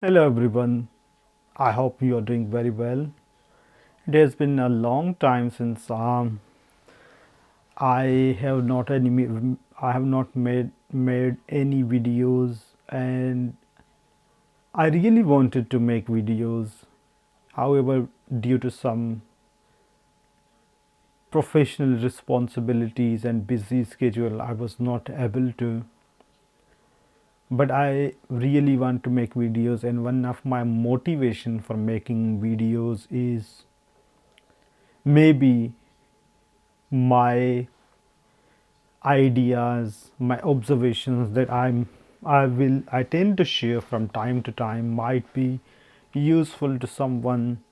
Hello everyone. I hope you are doing very well. It has been a long time since I have not made any videos, and I really wanted to make videos. However, due to some professional responsibilities and busy schedule, I was not able to. But I really want to make videos, and one of my motivation for making videos is maybe my ideas, my observations that I tend to share from time to time might be useful to someone.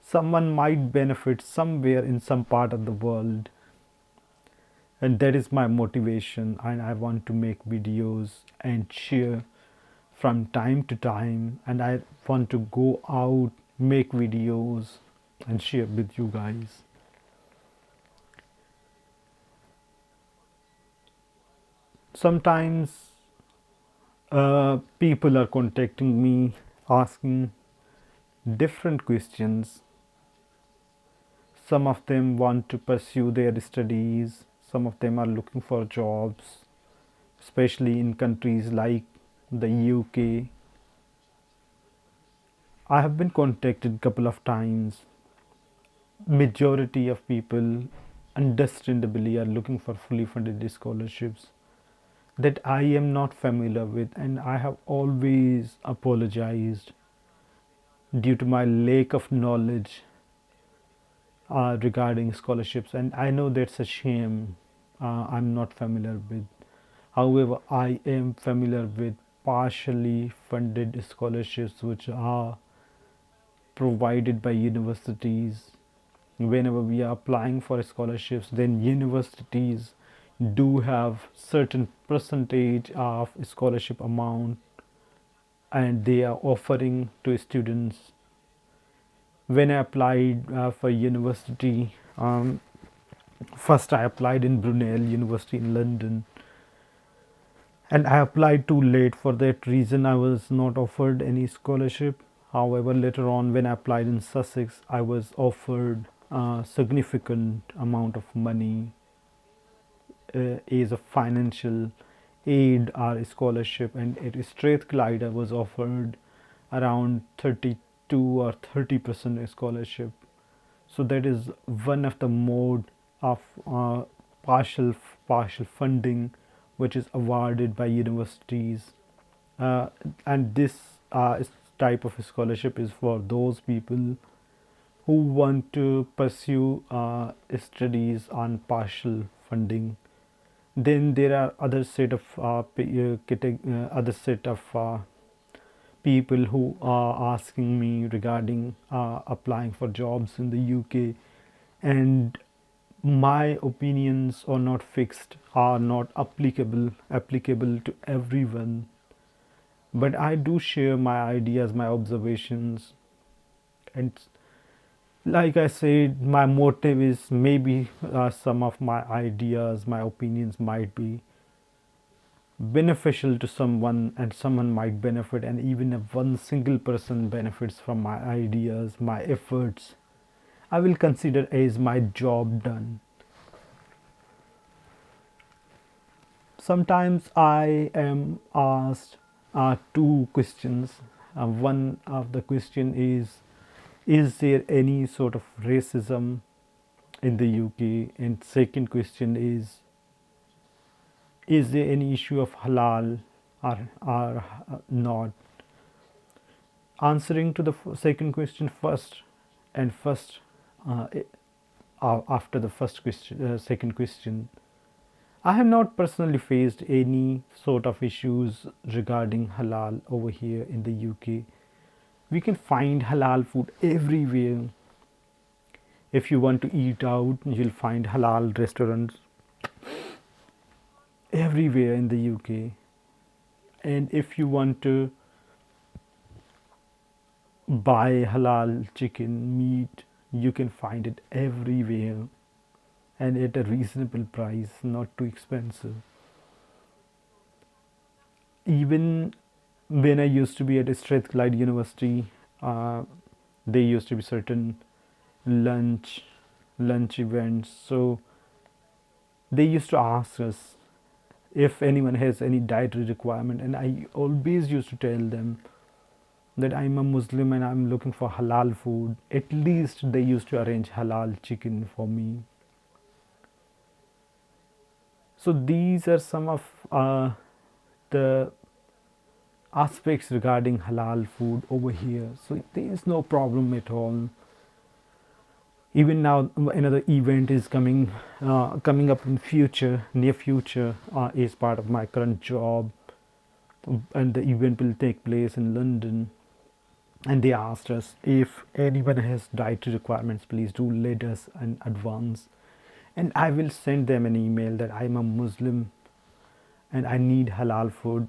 Someone might benefit somewhere in some part of the world, and that is my motivation. And I want to make videos and share from time to time. And I want to go out, make videos, and share with you guys. Sometimes people are contacting me asking different questions. Some of them want to pursue their studies, some of them are looking for jobs, especially in countries like the UK. I have been contacted a couple of times. Majority of people understandably are looking for fully funded scholarships that I am not familiar with, and I have always apologized due to my lack of knowledge regarding scholarships, and I know that's a shame. I'm not familiar with. However, I am familiar with partially funded scholarships which are provided by universities. Whenever we are applying for scholarships, then universities do have certain percentage of scholarship amount, and they are offering to students. When I applied for university, first I applied in Brunel University in London, and I applied too late. For that reason, I was not offered any scholarship. However, later on, when I applied in Sussex, I was offered a significant amount of money as a financial aid or scholarship, and at Strathclyde, I was offered around 32 or 30% scholarship. So that is one of the mode of partial partial funding which is awarded by universities, uh, and this type of scholarship is for those people who want to pursue studies on partial funding. Then there are other set of other set of people who are asking me regarding applying for jobs in the UK, and my opinions are not fixed, are not applicable to everyone, but I do share my ideas, my observations, and like I said, my motive is maybe some of my ideas, my opinions might be beneficial to someone, and someone might benefit, and even if one single person benefits from my ideas, my efforts, I will consider as my job done. Sometimes I am asked two questions. One of the question is there any sort of racism in the UK? And second question is there any issue of halal or not? Answering to the second question first, and first uh, after the first question, second question, I have not personally faced any sort of issues regarding halal over here in the UK. We can find halal food everywhere. If you want to eat out, you'll find halal restaurants everywhere in the UK. And if you want to buy halal chicken meat, you can find it everywhere and at a reasonable price, not too expensive. Even when I used to be at Strathclyde University, uh, there used to be certain lunch lunch events. So they used to ask us if anyone has any dietary requirement, and I always used to tell them that I'm a Muslim and I'm looking for halal food. At least they used to arrange halal chicken for me. So these are some of the aspects regarding halal food over here. So there is no problem at all. Even now, another event is coming up in future, near future, is part of my current job, and the event will take place in London. And they asked us if anyone has dietary requirements, please do let us in advance, and I will send them an email that I'm a Muslim and I need halal food,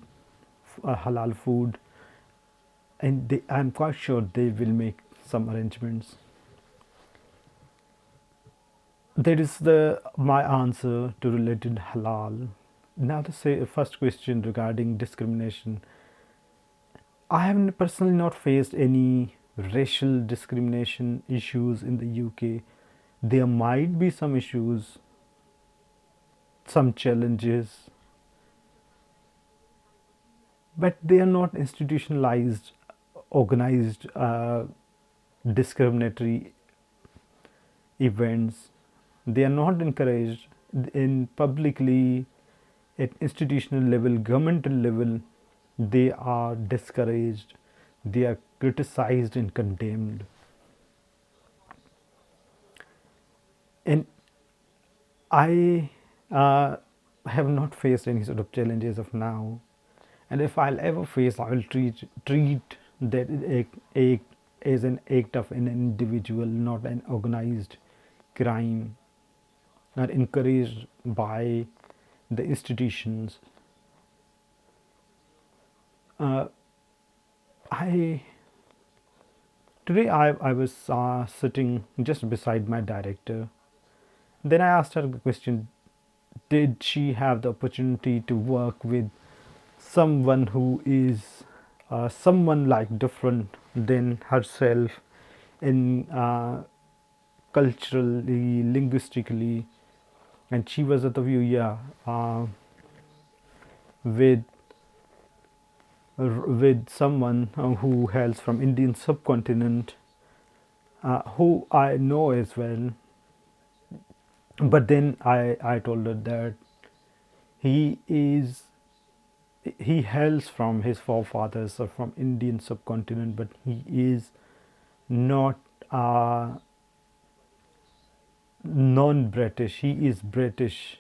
and I'm quite sure they will make some arrangements. That is the my answer to related halal. Now to say first question regarding discrimination. I have personally not faced any racial discrimination issues in the UK. There might be some issues, some challenges, but they are not institutionalized, organized, discriminatory events. They are not encouraged in publicly at institutional level, governmental level. They are discouraged, they are criticized and condemned. And I have not faced any sort of challenges of now. And if I'll ever face, I will treat that act as an act of an individual, not an organized crime, not encouraged by the institutions. Uh, I today I was sitting just beside my director. Then I asked her the question: did she have the opportunity to work with someone who is someone like different than herself in culturally, linguistically? And she was of the view, yeah, with with someone who hails from Indian subcontinent, who I know as well. But then I told her that he is he hails from his forefathers or from Indian subcontinent, but he is not non-British. He is British.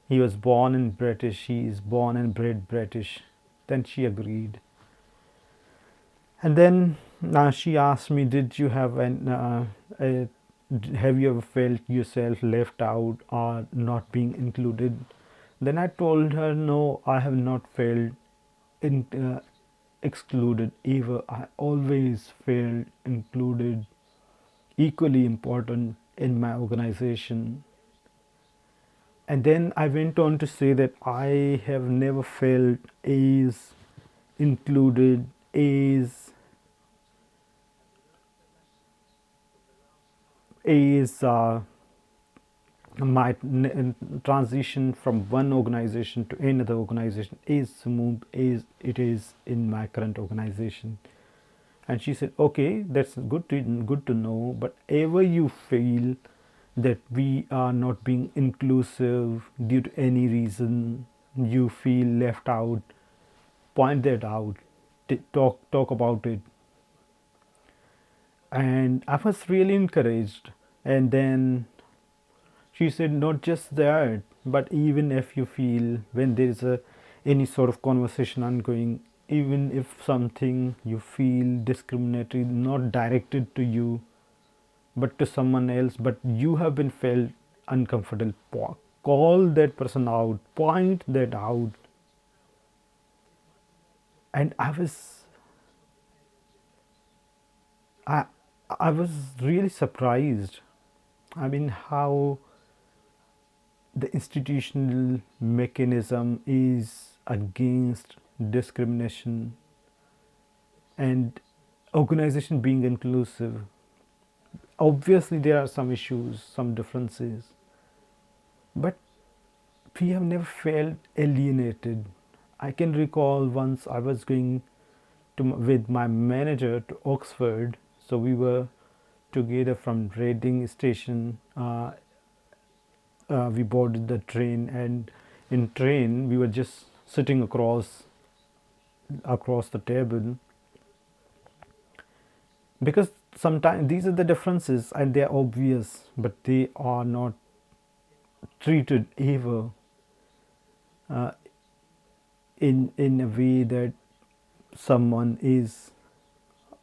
He was born in British. He is born and bred British. Then she agreed. And then she asked me, "Did you have have you ever felt yourself left out or not being included?" Then I told her, "No, I have not felt in, excluded ever. I always felt included, equally important in my organization." And then I went on to say that I have never felt as included as is my transition from one organization to another organization is smooth as it is in my current organization. And she said, "Okay, that's good to know. But ever you feel that we are not being inclusive due to any reason, you feel left out, point that out, talk about it." And I was really encouraged. And then she said, "Not just that, but even if you feel when there is any sort of conversation ongoing, even if something you feel discriminatory, not directed to you, but to someone else, but you have been felt uncomfortable, call that person out, point that out." And I, I was really surprised. I mean, how the institutional mechanism is against discrimination. and organization being inclusive. Obviously, there are some issues, some differences, but we have never felt alienated. I can recall once I was going with my manager to Oxford, so we were together from Reading station. We boarded the train, and in train we were just sitting across the table, because sometimes these are the differences and they are obvious, but they are not treated ever uh, in a way that someone is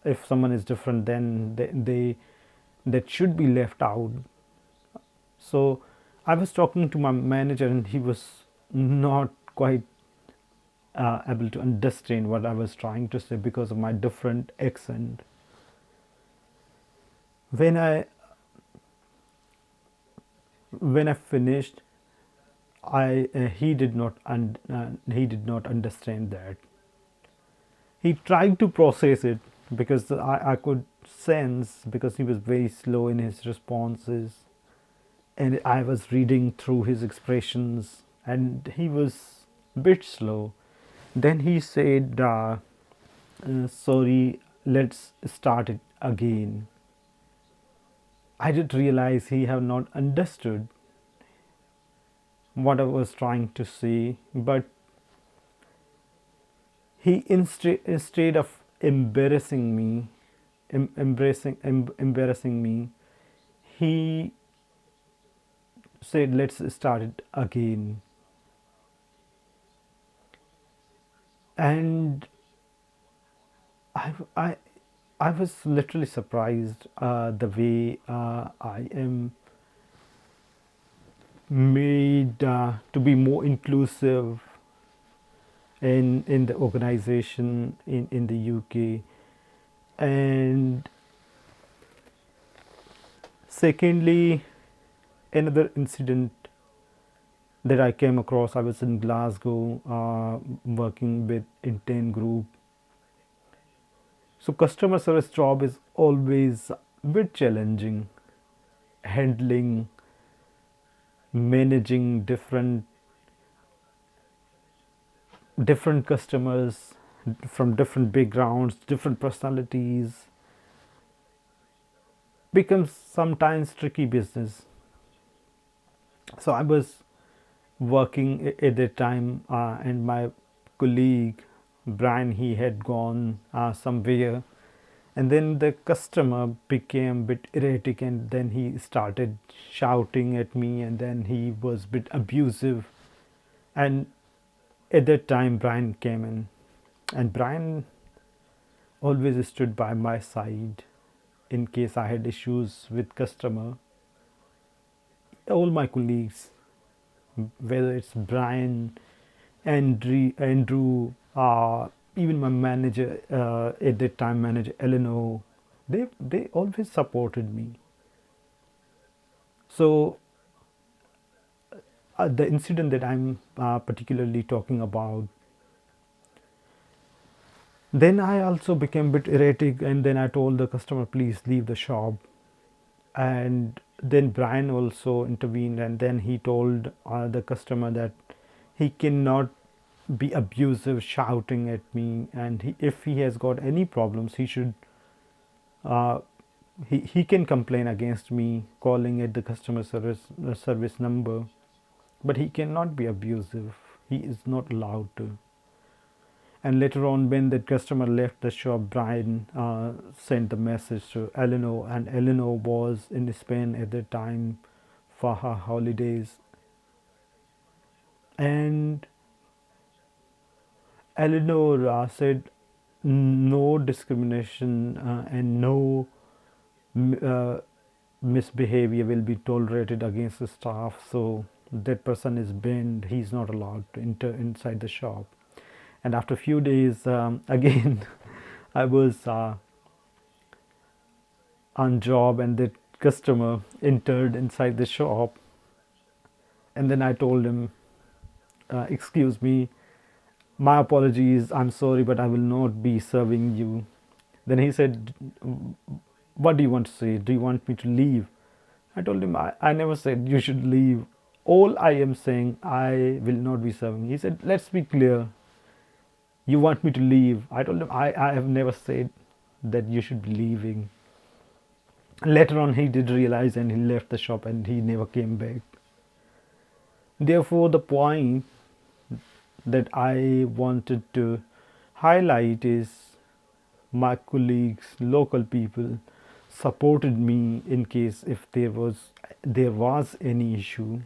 if someone is different, then they that should be left out. So I was talking to my manager, and he was not quite able to understand what I was trying to say because of my different accent. When I finished, I he did not understand that. He tried to process it, because I could sense, because he was very slow in his responses, and I was reading through his expressions, and he was a bit slow. Then he said, "Sorry, let's start it again." I did realize he had not understood what I was trying to say, but he instead of embarrassing me, he said, "Let's start it again." And I, I, I was literally surprised the way I am made to be more inclusive in the organization in the UK. And secondly, another incident that I came across, I was in Glasgow working with Inten Group. So customer service job is always a bit challenging, handling, managing different customers from different backgrounds, different personalities, becomes sometimes tricky business. So I was working at that time, and my colleague Brian, he had gone somewhere, and then the customer became a bit erratic, and then he started shouting at me, and then he was a bit abusive. And at that time Brian came in, and Brian always stood by my side in case I had issues with customer. All my colleagues, whether it's Brian, Andrew, even my manager at that time, manager Eleanor, they always supported me. So the incident that I'm particularly talking about, then I also became a bit erratic, and then I told the customer, "Please leave the shop." And then Brian also intervened, and then he told the customer that he cannot be abusive, shouting at me, and if he has got any problems, he should uh, he can complain against me, calling at the customer service number, but he cannot be abusive. He is not allowed to. And later on, when the customer left the shop, Brian sent the message to Eleanor, and Eleanor was in Spain at the time for her holidays. And Eleanor said no discrimination and no uh, misbehavior will be tolerated against the staff. So that person is banned. He's not allowed to enter inside the shop. And after a few days, again, I was on job, and the customer entered inside the shop, and then I told him, "Excuse me, my apologies, I'm sorry, but I will not be serving you." Then he said, what do you want to say? Do you want me to leave? I told him, I never said you should leave. All I am saying, I will not be serving. He said, let's be clear. You want me to leave? I told him, I have never said that you should be leaving. Later on, he did realize and he left the shop and he never came back. Therefore, the point that I wanted to highlight is my colleagues, local people, supported me in case if there was any issue.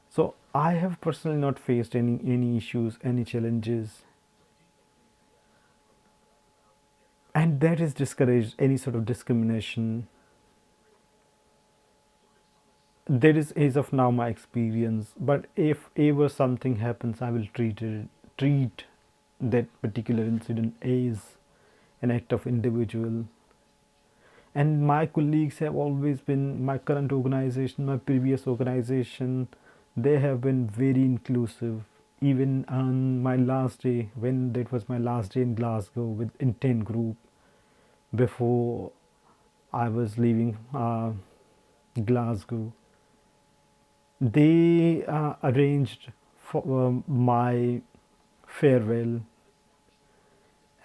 So I have personally not faced any issues, any challenges, and that is discouraged any sort of discrimination. That is as of now my experience. But if ever something happens, I will treat that particular incident as an act of individual. And my colleagues have always been, my current organization, my previous organization, they have been very inclusive. Even on my last day, when that was my last day in Glasgow with Intent Group, before I was leaving Glasgow, they arranged for my farewell,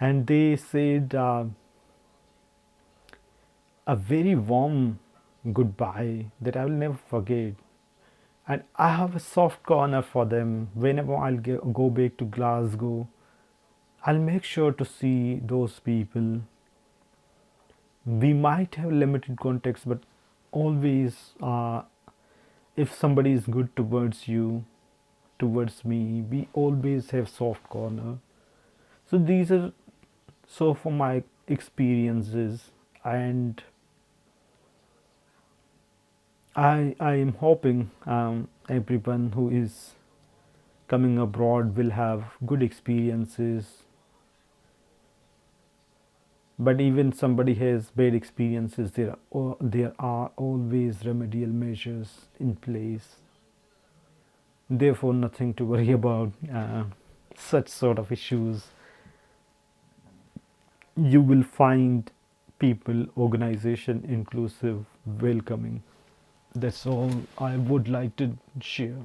and they said a very warm goodbye that I will never forget. And I have a soft corner for them. Whenever go back to Glasgow, I'll make sure to see those people. We might have limited context, but always, if somebody is good towards you, towards me, we always have soft corner. So these are so for my experiences, and I am hoping everyone who is coming abroad will have good experiences. But even somebody has bad experiences, there are always remedial measures in place. Therefore, nothing to worry about such sort of issues. You will find people, organization inclusive, welcoming. That's all I would like to share.